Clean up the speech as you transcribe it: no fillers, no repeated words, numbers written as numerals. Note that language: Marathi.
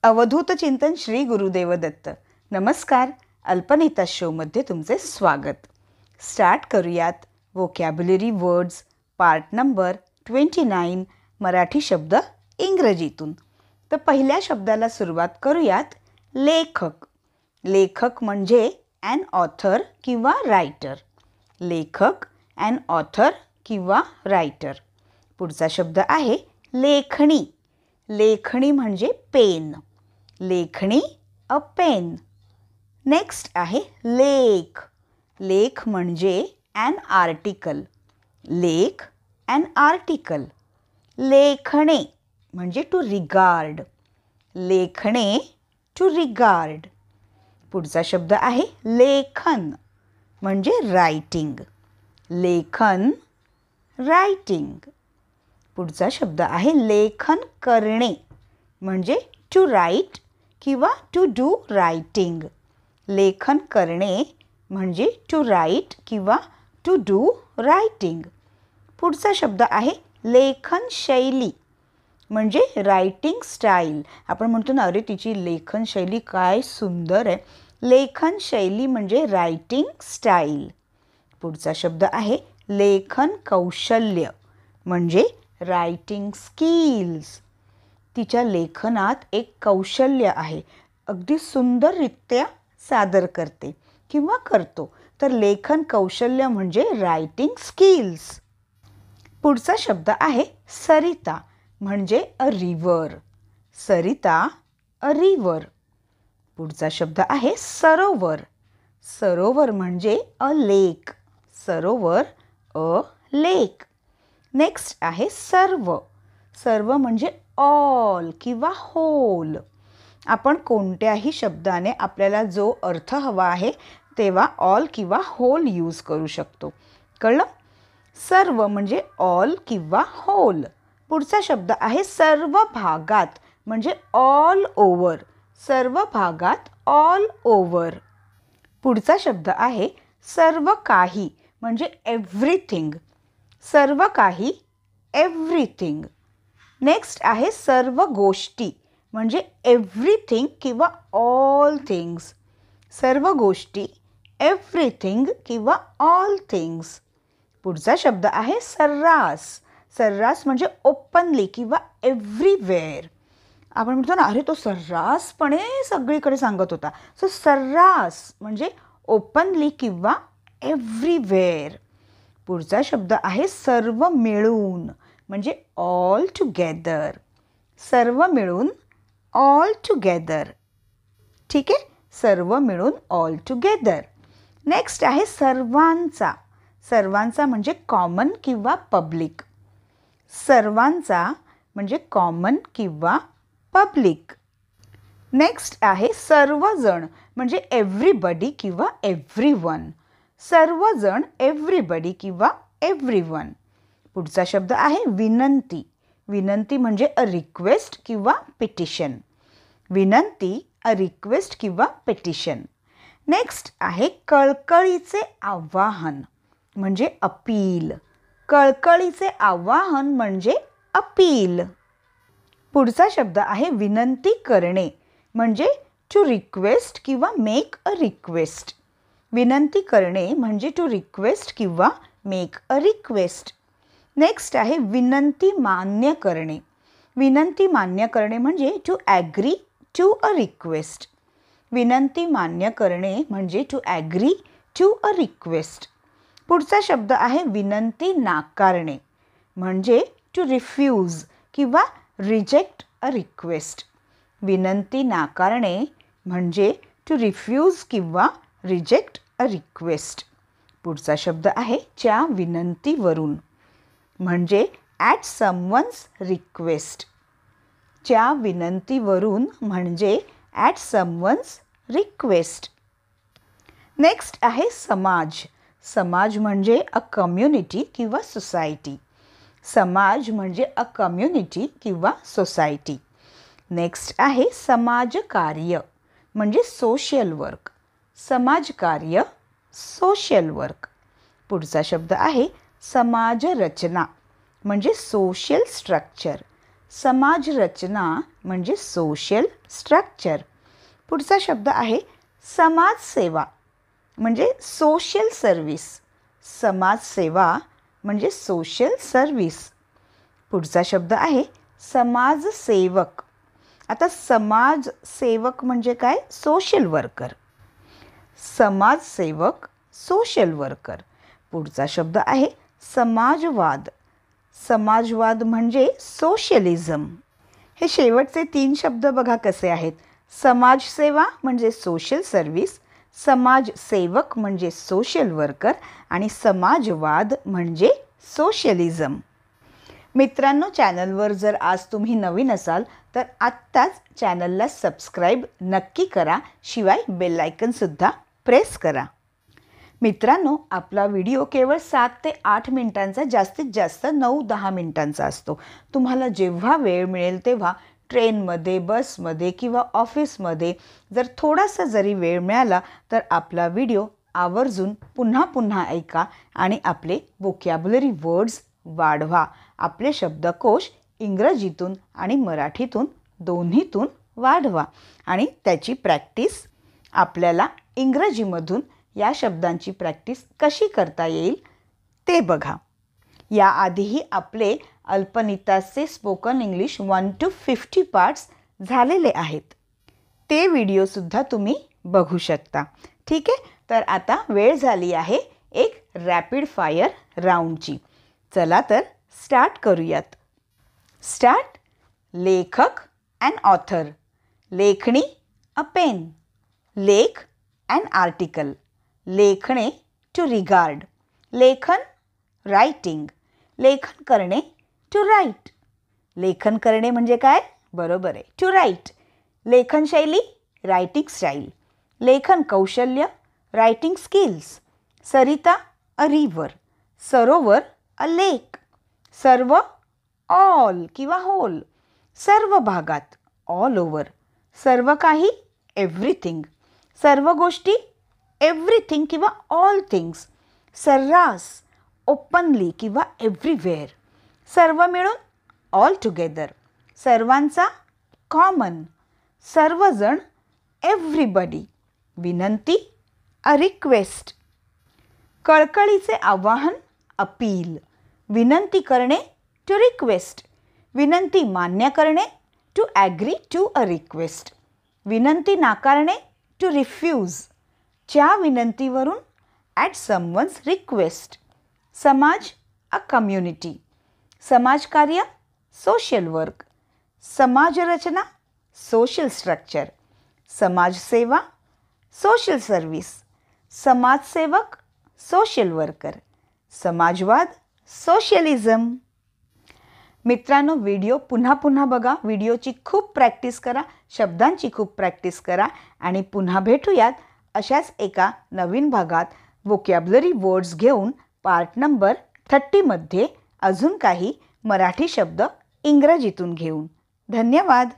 अवधूत चिंतन श्री गुरुदेव दत्त. नमस्कार. अल्पनेता शोमध्ये तुमचे स्वागत. स्टार्ट करूयात vocabulary words part number 29 Marathi शब्द इंग्रजीतून. तर पहिल्या शब्दाला सुरुवात करूयात. लेखक. लेखक म्हणजे ॲन ऑथर किंवा रायटर. लेखक ॲन ऑथर किंवा रायटर. पुढचा शब्द आहे लेखणी. लेखणी म्हणजे पेन. लेखणी अ पेन. नेक्स्ट आहे लेख. लेख म्हणजे ॲन आर्टिकल. लेख ॲन आर्टिकल. लेखणे म्हणजे टू रिगार्ड. लेखणे टू रिगार्ड. पुढचा शब्द आहे लेखन म्हणजे रायटिंग. लेखन रायटिंग. पुढचा शब्द आहे लेखन करणे म्हणजे टू राईट किंवा टू डू रायटिंग. लेखन करणे म्हणजे टू राईट किंवा टू डू रायटिंग. पुढचा शब्द आहे लेखन शैली म्हणजे रायटिंग स्टाईल. आपण म्हणतो ना, अरे तिची लेखन शैली काय सुंदर आहे. लेखन शैली म्हणजे रायटिंग स्टाईल. पुढचा शब्द आहे लेखन कौशल्य म्हणजे रायटिंग स्किल्स. तिच्या लेखनात एक कौशल्य आहे. अगदी सुंदररित्या सादर करते किंवा करतो. तर लेखन कौशल्य म्हणजे रायटिंग स्किल्स. पुढचा शब्द आहे सरिता म्हणजे a river. Sarita a river. पुढचा शब्द आहे सरोवर. सरोवर म्हणजे अ लेक. सरोवर अ लेक. नेक्स्ट आहे सर्व. सर्व म्हणजे ऑल किंवा होल. आपण कोणत्याही शब्दाने आपल्याला जो अर्थ हवा आहे तेव्हा ऑल किंवा होल यूज करू शकतो. कळलं? सर्व म्हणजे ऑल किंवा होल. पुढचा शब्द आहे सर्व भागात म्हणजे ऑल ओव्हर. सर्व भागात ऑल ओव्हर. पुढचा शब्द आहे सर्व काही म्हणजे एव्हरीथिंग. सर्व काही एव्हरीथिंग. नेक्स्ट आहे सर्व गोष्टी म्हणजे एव्हरीथिंग किंवा ऑल थिंग्स. सर्व गोष्टी एव्हरीथिंग किंवा ऑल थिंग्स. पुढचा शब्द आहे सर्रास. सर्रास म्हणजे ओपनली किंवा एव्हरीवेअर. आपण म्हणतो ना, अरे तो सर्रासपणे सगळीकडे सांगत होता. सो सर्रास म्हणजे ओपनली किंवा एव्हरीवेअर. पुढचा शब्द आहे सर्व मिळून म्हणजे ऑल टुगेदर. सर्व मिळून ऑल टुगेदर. ठीक आहे. सर्व मिळून ऑल टुगेदर. नेक्स्ट आहे सर्वांचा. सर्वांचा म्हणजे कॉमन किंवा पब्लिक. सर्वांचा म्हणजे कॉमन किंवा पब्लिक. नेक्स्ट आहे सर्वजण म्हणजे एव्हरीबडी किंवा एव्हरीवन. सर्वजण एव्हरीबडी किंवा एव्हरीवन. पुढचा शब्द आहे विनंती. विनंती म्हणजे अ रिक्वेस्ट किंवा पिटिशन. विनंती अ रिक्वेस्ट किंवा पिटिशन. नेक्स्ट आहे कळकळीचे आवाहन म्हणजे अपील. कळकळीचे आवाहन म्हणजे अपील. पुढचा शब्द आहे विनंती करणे म्हणजे टू रिक्वेस्ट किंवा मेक अ रिक्वेस्ट. विनंती करणे म्हणजे टू रिक्वेस्ट किंवा मेक अ रिक्वेस्ट. नेक्स्ट आहे विनंती मान्य करणे. विनंती मान्य करणे म्हणजे to agree to a request. विनंती मान्य करणे म्हणजे to agree to a request. पुढचा शब्द आहे विनंती नाकारणे म्हणजे टू रिफ्यूज किंवा रिजेक्ट अ रिक्वेस्ट. विनंती नाकारणे म्हणजे टू रिफ्यूज किंवा रिजेक्ट अ रिक्वेस्ट. पुढचा शब्द आहे च्या विनंतीवरून म्हणजे ॲट समवन्स रिक्वेस्ट. च्या विनंतीवरून म्हणजे ॲट समवन्स रिक्वेस्ट. नेक्स्ट आहे समाज. समाज म्हणजे अ कम्युनिटी किंवा सोसायटी. समाज म्हणजे अ कम्युनिटी किंवा सोसायटी. नेक्स्ट आहे समाजकार्य म्हणजे सोशल वर्क. समाजकार्य सोशल वर्क. पुढचा शब्द आहे समाजरचना म्हणजे सोशल स्ट्रक्चर. समाज रचना म्हणजे सोशल स्ट्रक्चर. पुढचा शब्द आहे समाजसेवा म्हणजे सोशल सर्व्हिस. समाजसेवा म्हणजे सोशल सर्व्हिस. पुढचा शब्द आहे समाजसेवक. आता समाजसेवक म्हणजे काय? Social worker. समाजसेवक सोशल वर्कर. पुढचा शब्द आहे समाजवाद. समाजवाद म्हणजे सोशलिझम. हे शेवटचे 3 शब्द बघा कसे आहेत. समाजसेवा म्हणजे सोशल सर्व्हिस, समाजसेवक म्हणजे सोशल वर्कर आणि समाजवाद म्हणजे सोशलिझम. मित्रांनो, चॅनलवर जर आज तुम्ही नवीन असाल तर आत्ताच चॅनलला सबस्क्राईब नक्की करा. शिवाय बेल आयकनसुद्धा प्रेस करा. मित्रांनो, आपला व्हिडिओ केवळ 7 ते 8 मिनिटांचा, जास्तीत जास्त 9-10 मिनिटांचा असतो. तुम्हाला जेव्हा वेळ मिळेल तेव्हा ट्रेनमध्ये, बसमध्ये किंवा ऑफिसमध्ये जर थोडासा जरी वेळ मिळाला तर आपला व्हिडिओ आवर्जून पुन्हा पुन्हा ऐका आणि आपले व्होकॅब्युलरी वर्ड्स वाढवा. आपले शब्दकोश इंग्रजीतून आणि मराठीतून दोन्हीतून वाढवा आणि त्याची प्रॅक्टिस आपल्याला इंग्रजीमधून या शब्दांची प्रॅक्टिस कशी करता येईल ते बघा. याआधीही आपले अल्पनिताचे स्पोकन इंग्लिश 1 to 50 पार्ट्स झालेले आहेत. ते व्हिडिओसुद्धा तुम्ही बघू शकता. ठीक आहे, तर आता वेळ झाली आहे एक रॅपिड फायर राऊंडची. चला तर स्टार्ट करूयात. स्टार्ट. लेखक अँड ऑथर. लेखणी अ पेन. लेख अँड आर्टिकल. लेखणे टू रिगार्ड. लेखन रायटिंग. लेखन करणे टू राईट. लेखन करणे म्हणजे काय? बरोबर आहे, टू राईट. लेखनशैली रायटिंग स्टाईल. लेखन कौशल्य writing skills. Sarita a river. सरोवर अ लेक. सर्व ऑल किंवा होल. सर्व भागात ऑल ओव्हर. सर्व काही एव्हरीथिंग. सर्व गोष्टी एव्हरीथिंग किंवा ऑल थिंग्स. सर्रास ओपनली किंवा एव्हरीवेअर. सर्व मिळून ऑल टुगेदर. सर्वांचा कॉमन. सर्वजण एव्हरीबडी. विनंती अ रिक्वेस्ट. कळकळीचे आवाहन अपील. विनंती करणे टू रिक्वेस्ट. विनंती मान्य करणे to agree to a request. विनंती नाकारणे टू रिफ्यूज. च्या विनंतीवरून ॲट समवन्स रिक्वेस्ट. समाज अ कम्युनिटी. समाजकार्य सोशल वर्क. समाजरचना सोशल स्ट्रक्चर. समाजसेवा सोशल सर्व्हिस. समाजसेवक सोशल वर्कर. समाजवाद सोशलिझम. मित्रांनो, व्हिडिओ पुन्हा पुन्हा बघा. व्हिडिओची खूप प्रॅक्टिस करा, शब्दांची खूप प्रॅक्टिस करा आणि पुन्हा भेटूयात अशाच एका नवीन भागात व्होकॅब्युलरी वर्ड्स घेऊन पार्ट नंबर 30मध्ये अजून काही मराठी शब्द इंग्रजीतून घेऊन. धन्यवाद.